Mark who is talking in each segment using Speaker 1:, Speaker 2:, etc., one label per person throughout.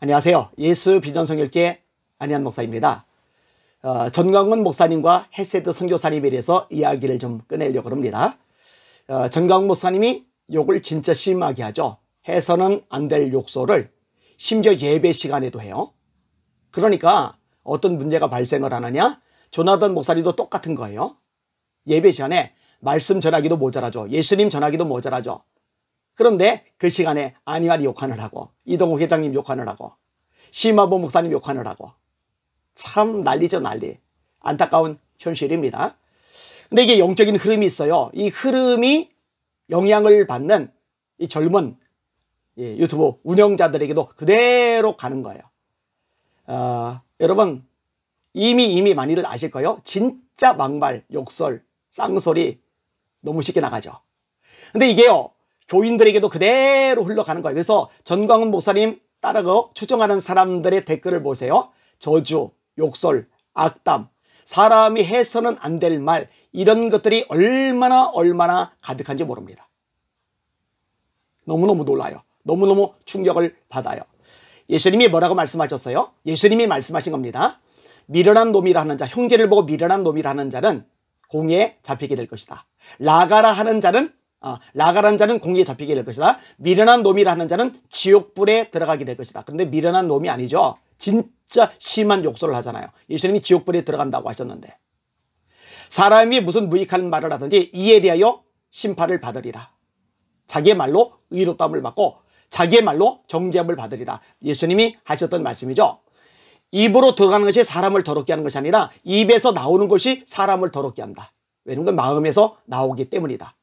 Speaker 1: 안녕하세요. 예수 비전 성결교회 안희한 목사입니다. 전광훈 목사님과 헤세드 선교사님에 대해서 이야기를 좀 꺼내려고 합니다. 전광훈 목사님이 욕을 진짜 심하게 하죠. 해서는 안 될 욕설을 심지어 예배 시간에도 해요. 그러니까 어떤 문제가 발생을 하느냐? 조나단 목사님도 똑같은 거예요. 예배 시간에 말씀 전하기도 모자라죠. 예수님 전하기도 모자라죠. 그런데 그 시간에 안희환이 욕하늘 하고 이동욱 회장님 욕하늘 하고 심화보 목사님 욕하늘 하고 참 난리죠, 난리. 안타까운 현실입니다. 근데 이게 영적인 흐름이 있어요. 이 흐름이 영향을 받는 이 젊은 유튜브 운영자들에게도 그대로 가는 거예요. 여러분 이미 많이들 아실 거예요. 진짜 막말, 욕설, 쌍소리 너무 쉽게 나가죠. 근데 이게요, 교인들에게도 그대로 흘러가는 거예요. 그래서 전광훈 목사님 따르고 추종하는 사람들의 댓글을 보세요. 저주, 욕설, 악담, 사람이 해서는 안 될 말, 이런 것들이 얼마나 가득한지 모릅니다. 너무너무 놀라요. 너무너무 충격을 받아요. 예수님이 뭐라고 말씀하셨어요? 예수님이 말씀하신 겁니다. 미련한 놈이라 하는 자, 형제를 보고 미련한 놈이라 하는 자는 공의에 잡히게 될 것이다. 라가라는 자는 공의에 잡히게 될 것이다. 미련한 놈이라 하는 자는 지옥불에 들어가게 될 것이다. 그런데 미련한 놈이 아니죠. 진짜 심한 욕설을 하잖아요. 예수님이 지옥불에 들어간다고 하셨는데, 사람이 무슨 무익한 말을 하든지 이에 대하여 심판을 받으리라. 자기의 말로 의롭다함을 받고 자기의 말로 정죄함을 받으리라. 예수님이 하셨던 말씀이죠. 입으로 들어가는 것이 사람을 더럽게 하는 것이 아니라 입에서 나오는 것이 사람을 더럽게 한다. 왜냐하면 마음에서 나오기 때문이다.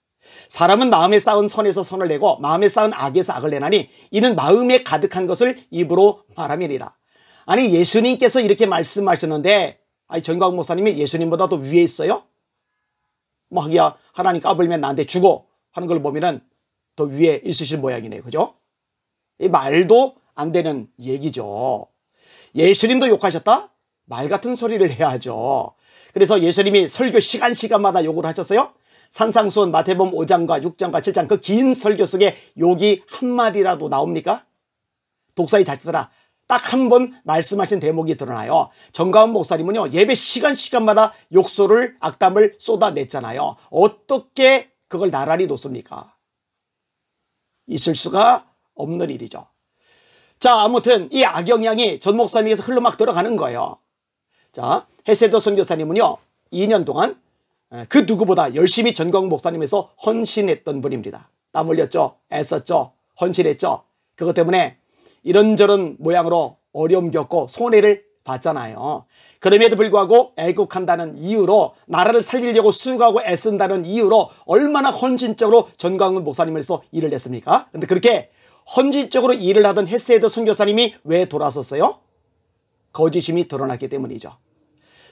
Speaker 1: 사람은 마음에 쌓은 선에서 선을 내고 마음에 쌓은 악에서 악을 내나니 이는 마음에 가득한 것을 입으로 말함이니라. 아니, 예수님께서 이렇게 말씀하셨는데, 전광훈 목사님이 예수님보다 더 위에 있어요? 뭐 하기야 하나님 까불면 나한테 주고 하는 걸 보면은 더 위에 있으실 모양이네요. 그죠? 이 말도 안 되는 얘기죠. 예수님도 욕하셨다? 말 같은 소리를 해야죠. 그래서 예수님이 설교 시간마다 욕을 하셨어요. 산상수훈 마태복음 5장과 6장과 7장 그 긴 설교 속에 욕이 한 마디라도 나옵니까? 독사의 자식들아, 딱 한 번 말씀하신 대목이 드러나요. 전광훈 목사님은요, 예배 시간마다 욕설을, 악담을 쏟아냈잖아요. 어떻게 그걸 나란히 놓습니까? 있을 수가 없는 일이죠. 자, 아무튼 이 악영향이 전 목사님에게서 흘러 막 들어가는 거예요. 자, 헤세드 선교사님은요, 2년 동안 그 누구보다 열심히 전광훈 목사님에서 헌신했던 분입니다. 땀 흘렸죠. 애썼죠. 헌신했죠. 그것 때문에 이런저런 모양으로 어려움 겪고 손해를 봤잖아요. 그럼에도 불구하고 애국한다는 이유로, 나라를 살리려고 수고하고 애쓴다는 이유로 얼마나 헌신적으로 전광훈 목사님에서 일을 했습니까? 근데 그렇게 헌신적으로 일을 하던 헤세드 선교사님이 왜 돌아섰어요? 거짓임이 드러났기 때문이죠.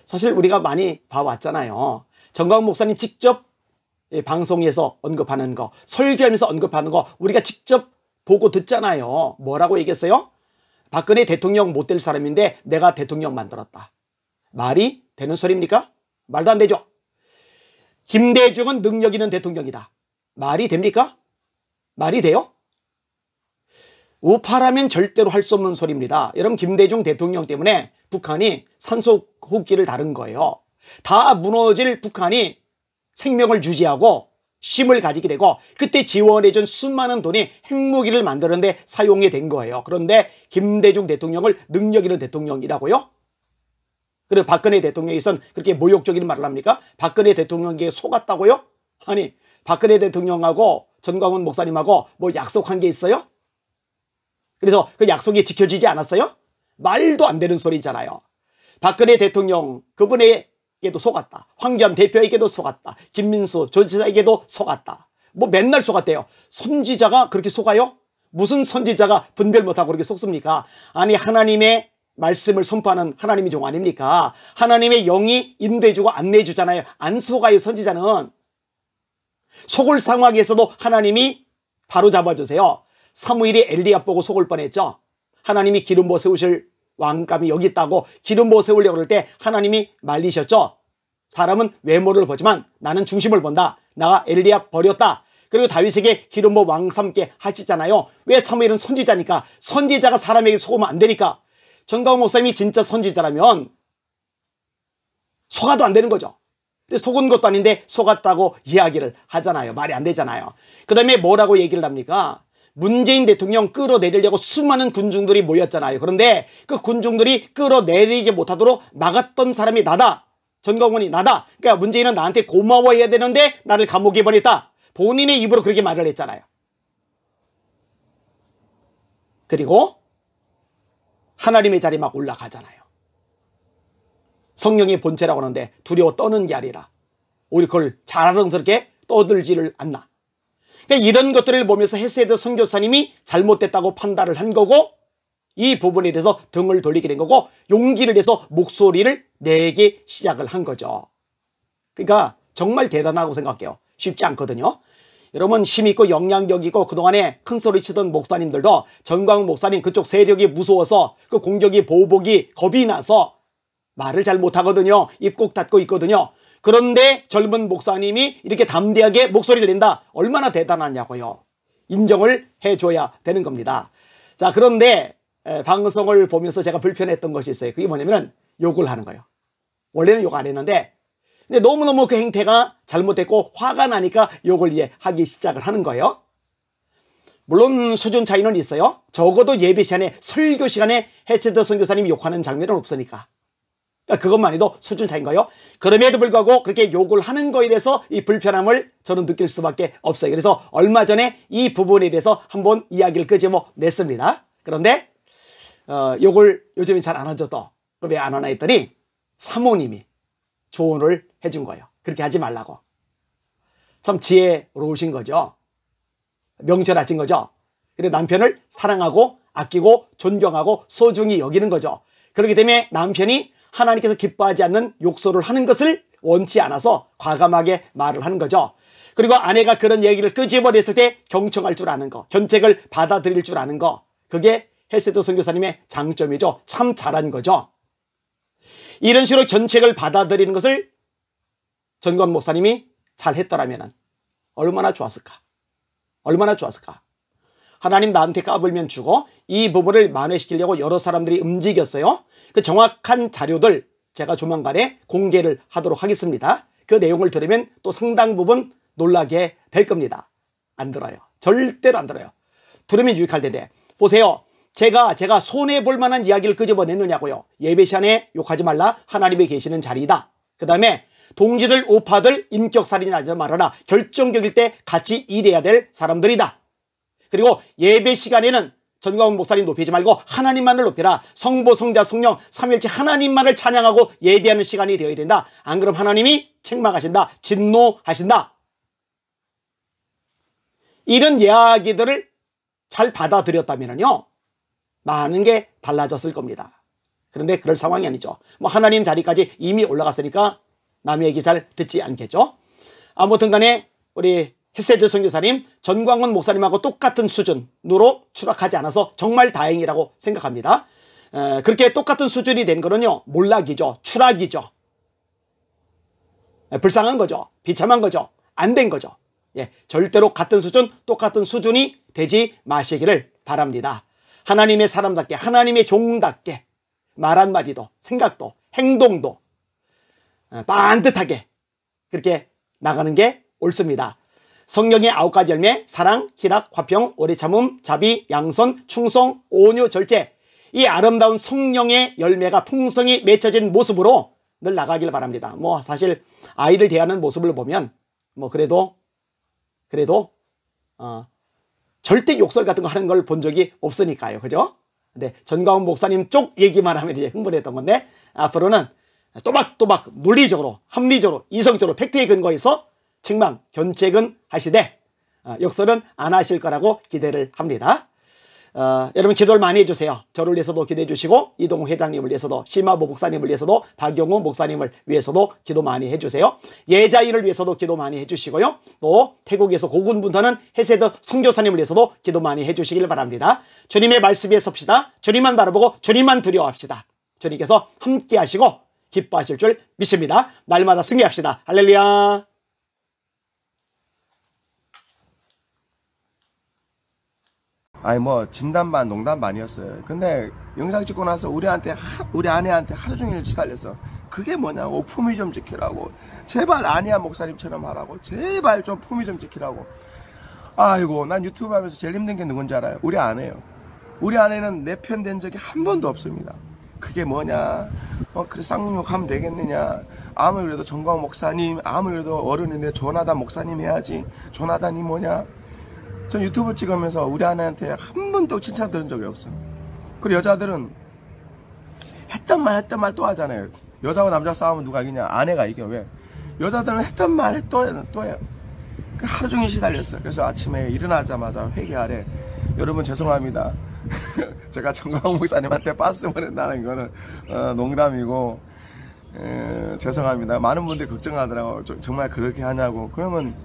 Speaker 1: 사실 우리가 많이 봐왔잖아요. 전광훈 목사님 직접 방송에서 언급하는 거, 설교하면서 언급하는 거 우리가 직접 보고 듣잖아요. 뭐라고 얘기했어요? 박근혜 대통령 못 될 사람인데 내가 대통령 만들었다. 말이 되는 소리입니까? 말도 안 되죠. 김대중은 능력 있는 대통령이다. 말이 됩니까? 말이 돼요? 우파라면 절대로 할 수 없는 소리입니다. 여러분, 김대중 대통령 때문에 북한이 산소호흡기를 다룬 거예요. 다 무너질 북한이 생명을 유지하고 쉼을 가지게 되고, 그때 지원해준 수많은 돈이 핵무기를 만드는데 사용이 된 거예요. 그런데 김대중 대통령을 능력 있는 대통령이라고요? 그리고 박근혜 대통령에선 그렇게 모욕적인 말을 합니까? 박근혜 대통령에게 속았다고요? 아니, 박근혜 대통령하고 전광훈 목사님하고 뭐 약속한 게 있어요? 그래서 그 약속이 지켜지지 않았어요? 말도 안 되는 소리잖아요. 박근혜 대통령 그분에게도 속았다. 황교안 대표에게도 속았다. 김민수 조지사에게도 속았다. 뭐 맨날 속았대요. 선지자가 그렇게 속아요? 무슨 선지자가 분별 못하고 그렇게 속습니까? 아니, 하나님의 말씀을 선포하는 하나님의 종 아닙니까? 하나님의 영이 인도해주고 안내해주잖아요. 안 속아요, 선지자는. 속을 상황에서도 하나님이 바로 잡아주세요. 사무엘이 엘리야 보고 속을 뻔했죠. 하나님이 기름 부어 세우실 왕감이 여기 있다고 기름 부어 세우려고 그럴 때 하나님이 말리셨죠. 사람은 외모를 보지만 나는 중심을 본다. 나가 엘리야 버렸다. 그리고 다윗에게 기름 부어 왕 삼게 하시잖아요. 왜? 사무엘은 선지자니까. 선지자가 사람에게 속으면 안 되니까. 전광훈 목사님이 진짜 선지자라면 속아도 안 되는 거죠. 근데 속은 것도 아닌데 속았다고 이야기를 하잖아요. 말이 안 되잖아요. 그 다음에 뭐라고 얘기를 합니까? 문재인 대통령 끌어내리려고 수많은 군중들이 모였잖아요. 그런데 그 군중들이 끌어내리지 못하도록 막았던 사람이 나다. 전광훈이 나다. 그러니까 문재인은 나한테 고마워해야 되는데 나를 감옥에 보냈다. 본인의 입으로 그렇게 말을 했잖아요. 그리고 하나님의 자리에 막 올라가잖아요. 성령의 본체라고 하는데 두려워 떠는 게 아니라 오히려 그걸 자랑스럽게 떠들지를 않나. 그러니까 이런 것들을 보면서 헤세드 선교사님이 잘못됐다고 판단을 한 거고, 이 부분에 대해서 등을 돌리게 된 거고, 용기를 내서 목소리를 내기 시작을 한 거죠. 그러니까 정말 대단하다고 생각해요. 쉽지 않거든요. 여러분, 힘있고 영향력 있고 그동안에 큰 소리 치던 목사님들도 전광훈 목사님 그쪽 세력이 무서워서 그 공격이 보복이 겁이 나서 말을 잘 못하거든요. 입 꼭 닫고 있거든요. 그런데 젊은 목사님이 이렇게 담대하게 목소리를 낸다. 얼마나 대단하냐고요. 인정을 해줘야 되는 겁니다. 자, 그런데 방송을 보면서 제가 불편했던 것이 있어요. 그게 뭐냐면 욕을 하는 거예요. 원래는 욕 안 했는데 근데 너무너무 그 행태가 잘못됐고 화가 나니까 욕을 이제 하기 시작을 하는 거예요. 물론 수준 차이는 있어요. 적어도 예배 시간에 설교 시간에 헤세드 선교사님이 욕하는 장면은 없으니까. 그러니까 그것만 해도 수준 차이인 거예요. 그럼에도 불구하고 그렇게 욕을 하는 거에 대해서 이 불편함을 저는 느낄 수밖에 없어요. 그래서 얼마 전에 이 부분에 대해서 한번 이야기를 끄집어냈습니다. 그런데 욕을 요즘에 잘 안 하죠. 또 왜 안 하나 했더니 사모님이 조언을 해준 거예요. 그렇게 하지 말라고. 참 지혜로우신 거죠. 명철하신 거죠. 그래서 남편을 사랑하고 아끼고 존경하고 소중히 여기는 거죠. 그렇기 때문에 남편이 하나님께서 기뻐하지 않는 욕설을 하는 것을 원치 않아서 과감하게 말을 하는 거죠. 그리고 아내가 그런 얘기를 끄집어냈을 때 경청할 줄 아는 거, 견책을 받아들일 줄 아는 거, 그게 헤세드 선교사님의 장점이죠. 참 잘한 거죠. 이런 식으로 견책을 받아들이는 것을 전광훈 목사님이 잘했더라면 얼마나 좋았을까. 얼마나 좋았을까. 하나님 나한테 까불면 주고 이 부분을 만회시키려고 여러 사람들이 움직였어요. 그 정확한 자료들 제가 조만간에 공개를 하도록 하겠습니다. 그 내용을 들으면 또 상당 부분 놀라게 될 겁니다. 안 들어요. 절대로 안 들어요. 들으면 유익할 텐데. 보세요. 제가 손해볼 만한 이야기를 끄집어냈느냐고요. 예배 시간에 욕하지 말라. 하나님이 계시는 자리이다. 그 다음에 동지들, 우파들 인격살인하지 말아라. 결정적일 때 같이 일해야 될 사람들이다. 그리고 예배 시간에는 전광훈 목사님 높이지 말고 하나님만을 높여라. 성부, 성자, 성령, 삼위일체 하나님만을 찬양하고 예배하는 시간이 되어야 된다. 안 그럼 하나님이 책망하신다. 진노하신다. 이런 이야기들을 잘 받아들였다면요. 많은 게 달라졌을 겁니다. 그런데 그럴 상황이 아니죠. 뭐 하나님 자리까지 이미 올라갔으니까 남의 얘기 잘 듣지 않겠죠. 아무튼 간에 우리 헤세드 선교사님 전광훈 목사님하고 똑같은 수준으로 추락하지 않아서 정말 다행이라고 생각합니다. 그렇게 똑같은 수준이 된 거는요. 몰락이죠. 추락이죠. 불쌍한 거죠. 비참한 거죠. 안 된 거죠. 예, 절대로 같은 수준, 똑같은 수준이 되지 마시기를 바랍니다. 하나님의 사람답게, 하나님의 종답게 말 한마디도, 생각도, 행동도 반듯하게 그렇게 나가는 게 옳습니다. 성령의 9가지 열매, 사랑, 희락, 화평, 오래 참음, 자비, 양선, 충성, 온유, 절제. 이 아름다운 성령의 열매가 풍성히 맺혀진 모습으로 늘 나가길 바랍니다. 뭐 사실 아이를 대하는 모습을 보면 뭐 그래도 절대 욕설 같은 거 하는 걸 본 적이 없으니까요. 그죠? 근데 전광훈 목사님 쪽 얘기만 하면 이제 흥분했던 건데 앞으로는 또박또박 논리적으로, 합리적으로, 이성적으로 팩트에 근거해서 책망, 견책은 하시되 욕설은 안 하실 거라고 기대를 합니다. 여러분 기도를 많이 해주세요. 저를 위해서도 기도해 주시고 이동호 회장님을 위해서도 심화보 목사님을 위해서도 박영호 목사님을 위해서도 기도 많이 해주세요. 예자이를 위해서도 기도 많이 해주시고요. 또 태국에서 고군분투하는 헤세드 선교사님을 위해서도 기도 많이 해주시길 바랍니다. 주님의 말씀 위에 섭시다. 주님만 바라보고 주님만 두려워합시다. 주님께서 함께 하시고 기뻐하실 줄 믿습니다. 날마다 승리합시다. 할렐루야.
Speaker 2: 아니 뭐 진단반 농담반이었어요. 근데 영상 찍고 나서 우리 아내한테 하루 종일 시달렸어. 그게 뭐냐고, 품위 좀 지키라고, 제발 아니야 목사님처럼 하라고, 제발 좀 품위 좀 지키라고. 아이고, 난 유튜브 하면서 제일 힘든 게 누군지 알아요? 우리 아내예요. 우리 아내는 내 편 된 적이 한 번도 없습니다. 그게 뭐냐, 그래 쌍욕 하면 되겠느냐, 아무리 그래도 정광 목사님, 아무리 그래도 어른인데 조나단 목사님 해야지, 조나단이 뭐냐. 전 유튜브 찍으면서 우리 아내한테 한 번도 칭찬 들은 적이 없어요. 그리고 여자들은 했던 말 또 하잖아요. 여자와 남자 싸우면 누가 이기냐? 아내가 이겨. 왜? 여자들은 했던 말 또 해요. 하루 종일 시달렸어요. 그래서 아침에 일어나자마자 회개하래. 여러분 죄송합니다. 제가 정광 목사님한테 빠스 보낸다는 거는 농담이고, 죄송합니다. 많은 분들이 걱정하더라고. 정말 그렇게 하냐고. 그러면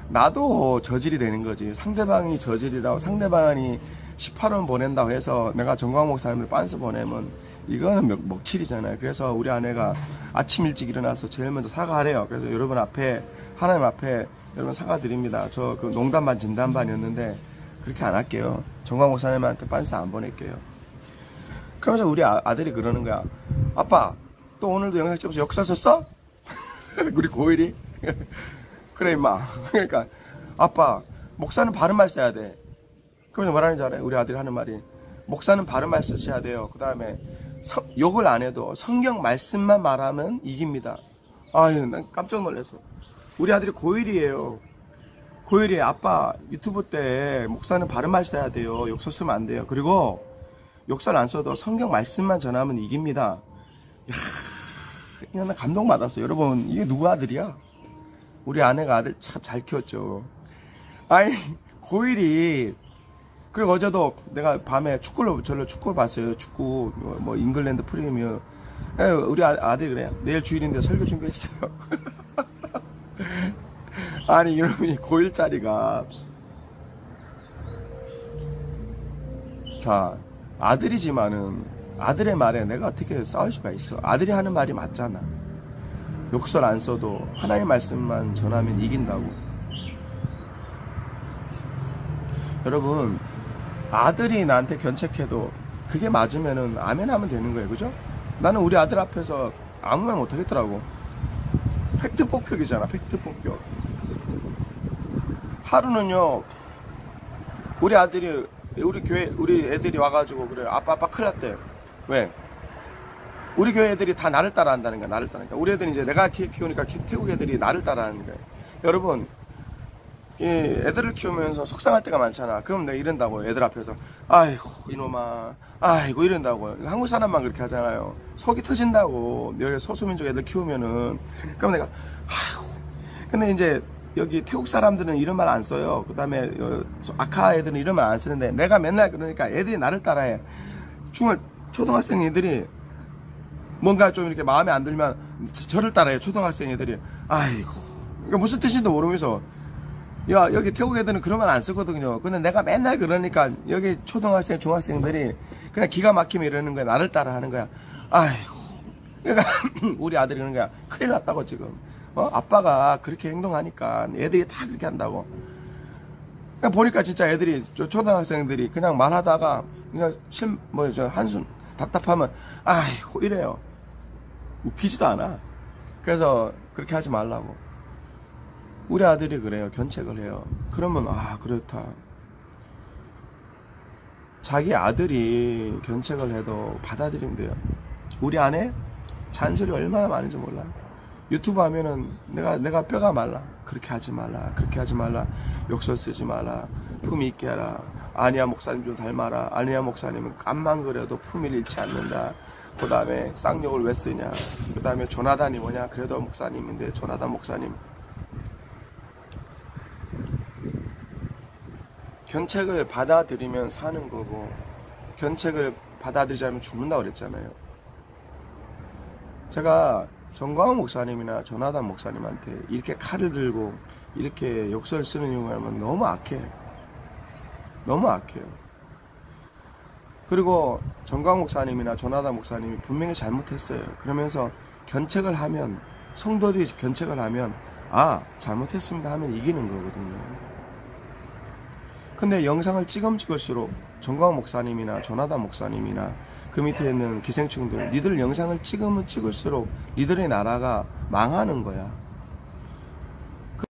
Speaker 2: 나도 저질이 되는 거지. 상대방이 저질이라고, 상대방이 18원 보낸다고 해서 내가 정광 목사님을 빤스 보내면 이거는 먹칠이잖아요. 그래서 우리 아내가 아침 일찍 일어나서 제일 먼저 사과하래요. 그래서 여러분 앞에, 하나님 앞에 여러분 사과드립니다. 저 그 농담반 진담반이었는데 그렇게 안 할게요. 정광 목사님한테 빤스 안 보낼게요. 그러면서 우리 아들이 그러는 거야. 아빠, 또 오늘도 영상 찍어서 역사 썼어? 우리 고1이? 그래 임마. 그러니까 아빠, 목사는 바른 말 써야 돼. 그러면서 뭐라는지 알아요? 우리 아들이 하는 말이, 목사는 바른 말 쓰셔야 돼요. 그 다음에 욕을 안 해도 성경 말씀만 말하면 이깁니다. 아유, 난 깜짝 놀랐어. 우리 아들이 고1이에요. 고1이에 아빠 유튜브 때 목사는 바른 말 써야 돼요. 욕설 쓰면 안 돼요. 그리고 욕설 안 써도 성경 말씀만 전하면 이깁니다. 이야, 이거 나 감동받았어. 여러분, 이게 누구 아들이야? 우리 아내가 아들 참 잘 키웠죠. 아니, 고1이. 그리고 어제도 내가 밤에 축구를 봤어요. 축구, 뭐 잉글랜드 프리미어. 우리 아들이 그래요. 내일 주일인데 설교 준비했어요. 아니, 이놈이 고1짜리가. 자, 아들이지만은 아들의 말에 내가 어떻게 싸울 수가 있어. 아들이 하는 말이 맞잖아. 욕설 안 써도 하나님 말씀만 전하면 이긴다고. 여러분, 아들이 나한테 견책해도 그게 맞으면은 아멘 하면 되는 거예요. 그죠? 나는 우리 아들 앞에서 아무 말 못 하겠더라고. 팩트 폭격이잖아. 팩트 폭격. 하루는요, 우리 아들이, 우리 교회, 우리 애들이 와가지고 그래. 아빠 큰일 났대. 왜? 우리 교회 애들이 다 나를 따라한다는 거야. 나를 따라하니까. 우리 애들이 이제 내가 키우니까 태국 애들이 나를 따라하는 거야. 여러분, 이 애들을 키우면서 속상할 때가 많잖아. 그럼 내가 이런다고, 애들 앞에서. 아이고, 이놈아. 아이고, 이런다고. 한국 사람만 그렇게 하잖아요. 속이 터진다고. 여기 소수민족 애들 키우면은. 그럼 내가, 아이고. 근데 이제 여기 태국 사람들은 이런 말 안 써요. 그 다음에 아카 애들은 이런 말 안 쓰는데 내가 맨날 그러니까 애들이 나를 따라해. 초등학생 애들이 뭔가 좀 이렇게 마음에 안 들면 저를 따라해요. 초등학생 애들이. 아이고. 그러니까 무슨 뜻인지도 모르면서. 야, 여기 태국 애들은 그런 말 안 쓰거든요. 근데 내가 맨날 그러니까 여기 초등학생, 중학생들이 그냥 기가 막히면 이러는 거야. 나를 따라 하는 거야. 아이고. 그러니까 우리 아들이 그러는 거야. 큰일 났다고 지금. 아빠가 그렇게 행동하니까 애들이 다 그렇게 한다고. 그냥 보니까 진짜 애들이, 초등학생들이 그냥 말하다가 그냥 한숨 답답하면 아이고 이래요. 웃기지도 않아. 그래서 그렇게 하지 말라고. 우리 아들이 그래요. 견책을 해요. 그러면 그렇다. 자기 아들이 견책을 해도 받아들이면 돼요. 우리 아내 잔소리 얼마나 많은지 몰라. 유튜브 하면은 내가 뼈가 말라. 그렇게 하지 말라. 그렇게 하지 말라. 욕설 쓰지 마라. 품위 있게 하라. 아니야 목사님 좀 닮아라. 아니야 목사님은 깜만 그려도 품위를 잃지 않는다. 그 다음에 쌍욕을 왜 쓰냐. 그 다음에 조나단이 뭐냐. 그래도 목사님인데 조나단 목사님. 견책을 받아들이면 사는 거고 견책을 받아들이지 않으면 죽는다고 그랬잖아요. 제가 정광훈 목사님이나 조나단 목사님한테 이렇게 칼을 들고 이렇게 욕설 쓰는 이유가 너무 악해. 너무 악해요. 그리고 정광훈 목사님이나 조나단 목사님이 분명히 잘못했어요. 그러면서 견책을 하면, 성도들이 견책을 하면 잘못했습니다 하면 이기는 거거든요. 근데 영상을 찍으면 찍을수록 정광 목사님이나 조나단 목사님이나 그 밑에 있는 기생충들, 니들 영상을 찍으면 찍을수록 니들의 나라가 망하는 거야.